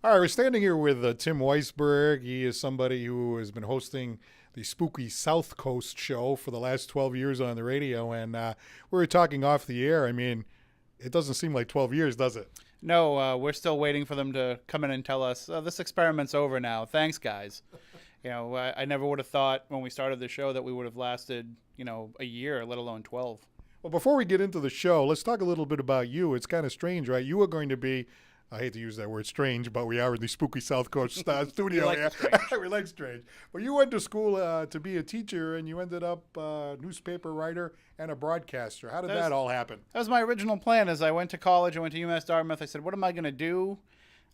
All right, we're standing here with Tim Weisberg. He is somebody who has been hosting the Spooky Southcoast show for the last 12 years on the radio. And we were talking off the air. I mean, it doesn't seem like 12 years, does it? No, we're still waiting for them to come in and tell us, this experiment's over now. Thanks, guys. I never would have thought when we started the show that we would have lasted, a year, let alone 12. Well, before we get into the show, let's talk a little bit about you. It's kind of strange, right? You are going to be, I hate to use that word strange, but we are in the Spooky Southcoast studio. We like strange. We like strange. But you went to school to be a teacher, and you ended up a newspaper writer and a broadcaster. How did that all happen? That was my original plan. As I went to college, I went to UMass Dartmouth. I said, what am I going to do?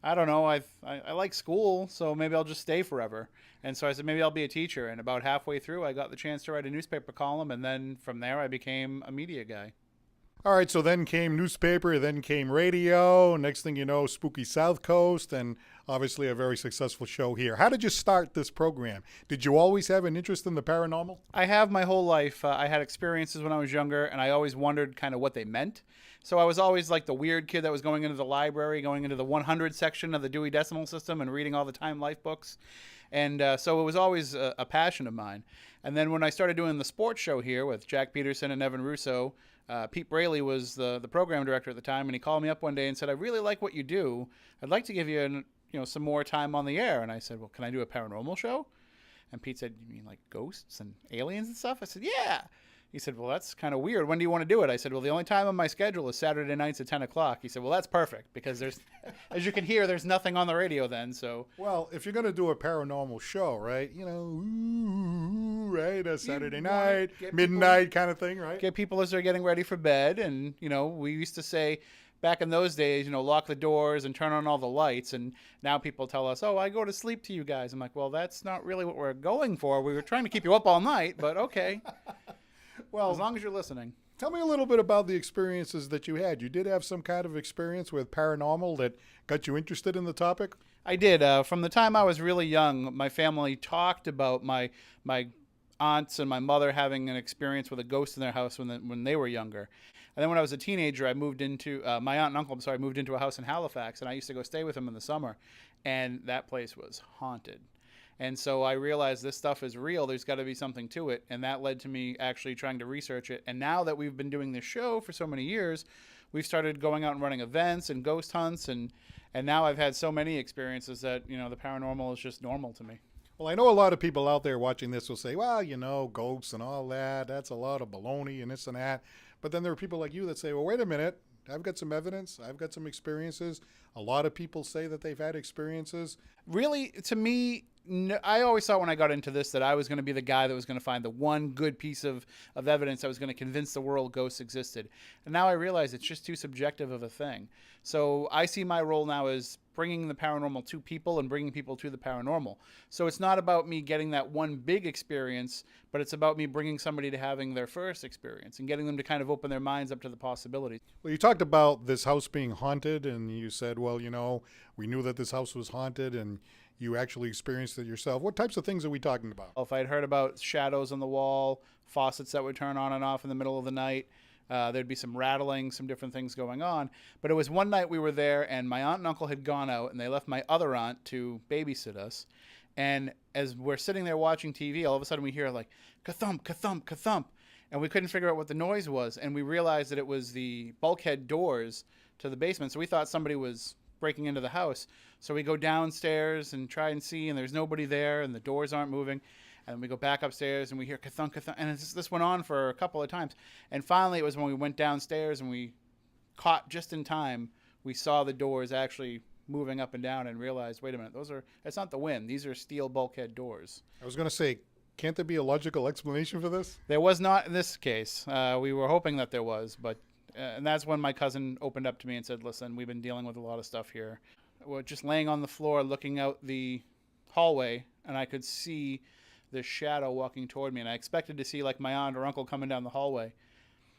I don't know. I like school, so maybe I'll just stay forever. And so I said, maybe I'll be a teacher. And about halfway through, I got the chance to write a newspaper column. And then from there, I became a media guy. All right, so then came newspaper, then came radio. Next thing you know, Spooky Southcoast, and obviously a very successful show here. How did you start this program? Did you always have an interest in the paranormal? I have my whole life. I had experiences when I was younger, and I always wondered kind of what they meant. So I was always like the weird kid that was going into the library, going into the 100 section of the Dewey Decimal System and reading all the Time Life books. And so it was always a passion of mine. And then when I started doing the sports show here with Jack Peterson and Evan Russo, Pete Braley was the program director at the time, and he called me up one day and said, I really like what you do. I'd like to give you some more time on the air. And I said, well, can I do a paranormal show? And Pete said, you mean like ghosts and aliens and stuff? I said, yeah. He said, well, that's kind of weird. When do you want to do it? I said, well, the only time on my schedule is Saturday nights at 10 o'clock. He said, well, that's perfect because there's, as you can hear, there's nothing on the radio then. So, well, if you're going to do a paranormal show, right, right, a Saturday night, midnight kind of thing, right? Get people as they're getting ready for bed. And, we used to say back in those days, lock the doors and turn on all the lights. And now people tell us, oh, I go to sleep to you guys. I'm like, well, that's not really what we're going for. We were trying to keep you up all night, but okay. Well, as long as you're listening. Tell me a little bit about the experiences that you had. You did have some kind of experience with paranormal that got you interested in the topic? I did. From the time I was really young, my family talked about my aunts and my mother having an experience with a ghost in their house when they were younger. And then when I was a teenager, I moved into my aunt and uncle. Moved into a house in Halifax, and I used to go stay with them in the summer, and that place was haunted. And so I realized this stuff is real. There's got to be something to it. And that led to me actually trying to research it. And now that we've been doing this show for so many years, we've started going out and running events and ghost hunts. And now I've had so many experiences that, the paranormal is just normal to me. Well, I know a lot of people out there watching this will say, well, ghosts and all that, that's a lot of baloney and this and that. But then there are people like you that say, well, wait a minute. I've got some evidence. I've got some experiences. A lot of people say that they've had experiences. Really, to me, I always thought when I got into this that I was going to be the guy that was going to find the one good piece of evidence that was going to convince the world ghosts existed. And now I realize it's just too subjective of a thing. So I see my role now as bringing the paranormal to people and bringing people to the paranormal. So it's not about me getting that one big experience, but it's about me bringing somebody to having their first experience and getting them to kind of open their minds up to the possibilities. Well, you talked about this house being haunted, and you said, well, we knew that this house was haunted, and you actually experienced it yourself. What types of things are we talking about? If I'd heard about shadows on the wall, faucets that would turn on and off in the middle of the night, there'd be some rattling, some different things going on. But it was one night we were there, and my aunt and uncle had gone out, and they left my other aunt to babysit us. And as we're sitting there watching TV, all of a sudden we hear like, ka-thump, ka-thump, ka-thump. And we couldn't figure out what the noise was. And we realized that it was the bulkhead doors to the basement. So we thought somebody was breaking into the house. So we go downstairs and try and see, and there's nobody there, and the doors aren't moving. And we go back upstairs, and we hear ka-thunk, ka-thunk. And this went on for a couple of times. And finally, it was when we went downstairs, and we caught just in time, we saw the doors actually moving up and down and realized, wait a minute, that's not the wind. These are steel bulkhead doors. I was going to say, can't there be a logical explanation for this? There was not in this case. We were hoping that there was, but and that's when my cousin opened up to me and said, listen, we've been dealing with a lot of stuff here. We're just laying on the floor looking out the hallway, and I could see this shadow walking toward me, and I expected to see like my aunt or uncle coming down the hallway,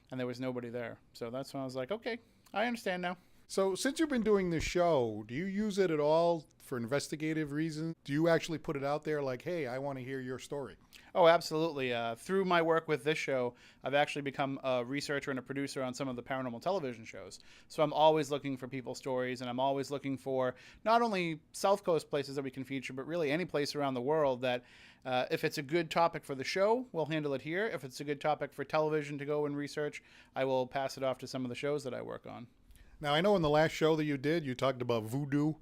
and there was nobody there. So that's when I was like, okay, I understand now. So, since you've been doing this show, do you use it at all for investigative reasons? Do you actually put it out there like, hey, I want to hear your story? Oh, absolutely. Through my work with this show, I've actually become a researcher and a producer on some of the paranormal television shows. So I'm always looking for people's stories, and I'm always looking for not only South Coast places that we can feature, but really any place around the world that if it's a good topic for the show, we'll handle it here. If it's a good topic for television to go and research, I will pass it off to some of the shows that I work on. Now, I know in the last show that you did, you talked about voodoo,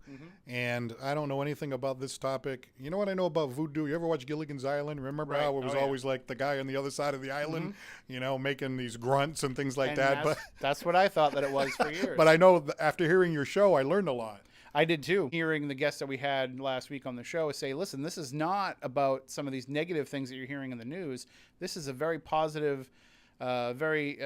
and I don't know anything about this topic. You know what I know about voodoo? You ever watch Gilligan's Island? Remember how it was always like the guy on the other side of the island, making these grunts and things like And that? that's what I thought that it was for years. But I know after hearing your show, I learned a lot. I did too. Hearing the guests that we had last week on the show say, listen, this is not about some of these negative things that you're hearing in the news. This is a very positive, very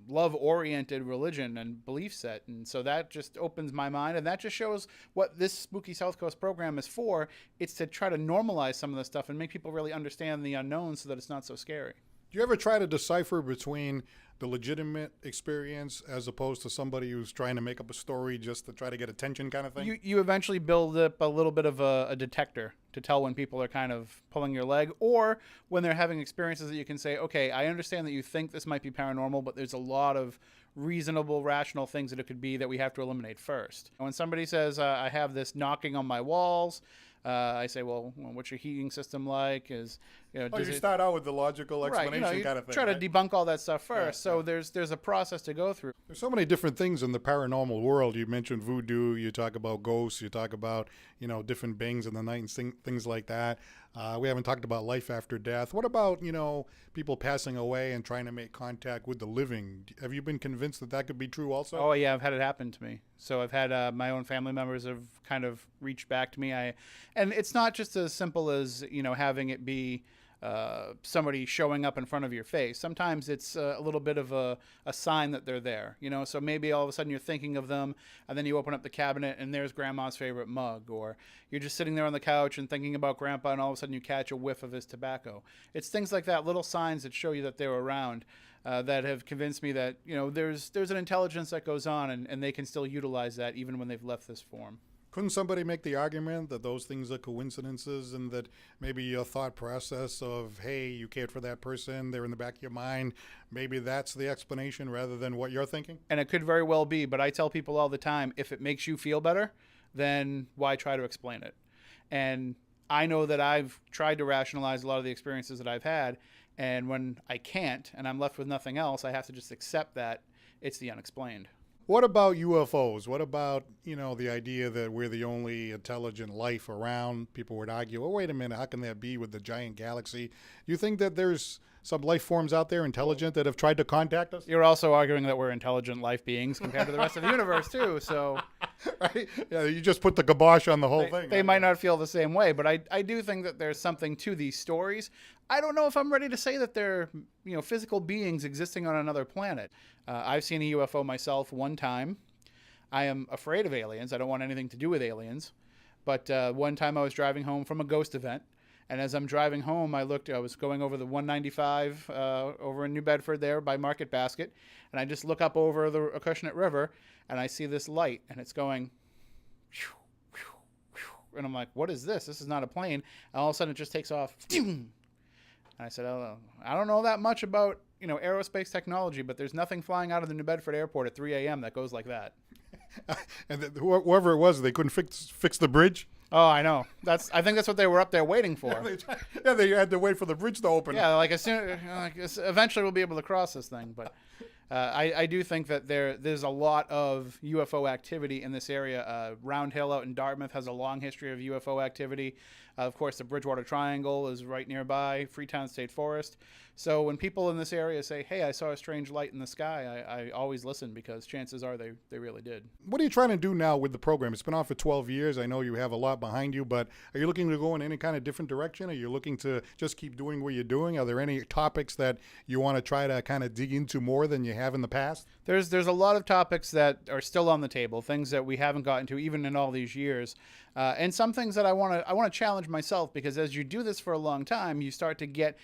love-oriented religion and belief set. And so that just opens my mind, and that just shows what this Spooky South Coast program is for. It's to try to normalize some of this stuff and make people really understand the unknown so that it's not so scary. Do you ever try to decipher between the legitimate experience as opposed to somebody who's trying to make up a story just to try to get attention kind of thing? You eventually build up a little bit of a detector to tell when people are kind of pulling your leg, or when they're having experiences that you can say, okay, I understand that you think this might be paranormal, but there's a lot of reasonable, rational things that it could be that we have to eliminate first. When somebody says, I have this knocking on my walls, I say, well, what's your heating system like? You start out with the logical explanation kind of thing. Try to debunk all that stuff first. So there's a process to go through. There's so many different things in the paranormal world. You mentioned voodoo. You talk about ghosts. You talk about different beings in the night and things like that. We haven't talked about life after death. What about people passing away and trying to make contact with the living? Have you been convinced that that could be true also? Oh yeah, I've had it happen to me. So I've had my own family members have kind of reached back to me. And it's not just as simple as having it be somebody showing up in front of your face. Sometimes it's a little bit of a sign that they're there, so maybe all of a sudden you're thinking of them, and then you open up the cabinet and there's grandma's favorite mug, or you're just sitting there on the couch and thinking about grandpa, and all of a sudden you catch a whiff of his tobacco. It's things like that, little signs that show you that they're around, that have convinced me that there's an intelligence that goes on, and they can still utilize that even when they've left this form. Couldn't somebody make the argument that those things are coincidences, and that maybe your thought process of, hey, you cared for that person, they're in the back of your mind, maybe that's the explanation rather than what you're thinking? And it could very well be, but I tell people all the time, if it makes you feel better, then why try to explain it? And I know that I've tried to rationalize a lot of the experiences that I've had, and when I can't and I'm left with nothing else, I have to just accept that it's the unexplained. What about UFOs? What about, the idea that we're the only intelligent life around? People would argue, well, wait a minute, how can that be with the giant galaxy? Do you think that there's some life forms out there intelligent that have tried to contact us? You're also arguing that we're intelligent life beings compared to the rest of the universe, too. So, right? Yeah, you just put the kibosh on the whole thing. They might not feel the same way, but I do think that there's something to these stories. I don't know if I'm ready to say that they're physical beings existing on another planet. I've seen a UFO myself one time. I am afraid of aliens. I don't want anything to do with aliens. But one time I was driving home from a ghost event, and as I'm driving home, I was going over the 195 over in New Bedford there by Market Basket, and I just look up over the Acushnet River, and I see this light, and it's going, and I'm like, what is this? This is not a plane. And all of a sudden it just takes off. And I said, oh, I don't know that much about aerospace technology, but there's nothing flying out of the New Bedford airport at 3 a.m. that goes like that. And whoever it was, they couldn't fix the bridge? Oh, I know. I think that's what they were up there waiting for. They had to wait for the bridge to open. Yeah, eventually we'll be able to cross this thing. But I do think that there's a lot of UFO activity in this area. Round Hill out in Dartmouth has a long history of UFO activity. Of course, the Bridgewater Triangle is right nearby, Freetown State Forest. So when people in this area say, hey, I saw a strange light in the sky, I always listen, because chances are they really did. What are you trying to do now with the program? It's been on for 12 years. I know you have a lot behind you, but are you looking to go in any kind of different direction? Are you looking to just keep doing what you're doing? Are there any topics that you want to try to kind of dig into more than you have in the past? There's a lot of topics that are still on the table, things that we haven't gotten to even in all these years. And some things that I want to challenge myself, because as you do this for a long time, you start to get,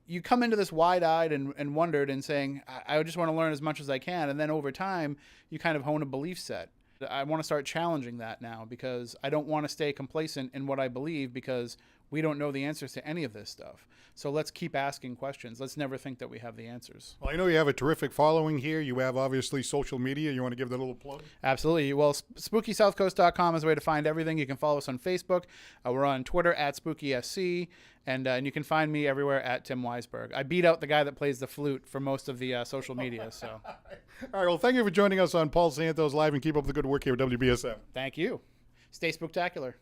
you come into this wide-eyed and wondered and saying, I just want to learn as much as I can. And then over time, you kind of hone a belief set. I want to start challenging that now because I don't want to stay complacent in what I believe because we don't know the answers to any of this stuff. So let's keep asking questions. Let's never think that we have the answers. Well, I know you have a terrific following here. You have obviously social media. You want to give that a little plug? Absolutely. Well, SpookySouthcoast.com is a way to find everything. You can follow us on Facebook. We're on Twitter at SpookySC. And you can find me everywhere at Tim Weisberg. I beat out the guy that plays the flute for most of the social media. So, all right. Well, thank you for joining us on Paul Santos Live, and keep up the good work here at WBSM. Thank you. Stay spooktacular.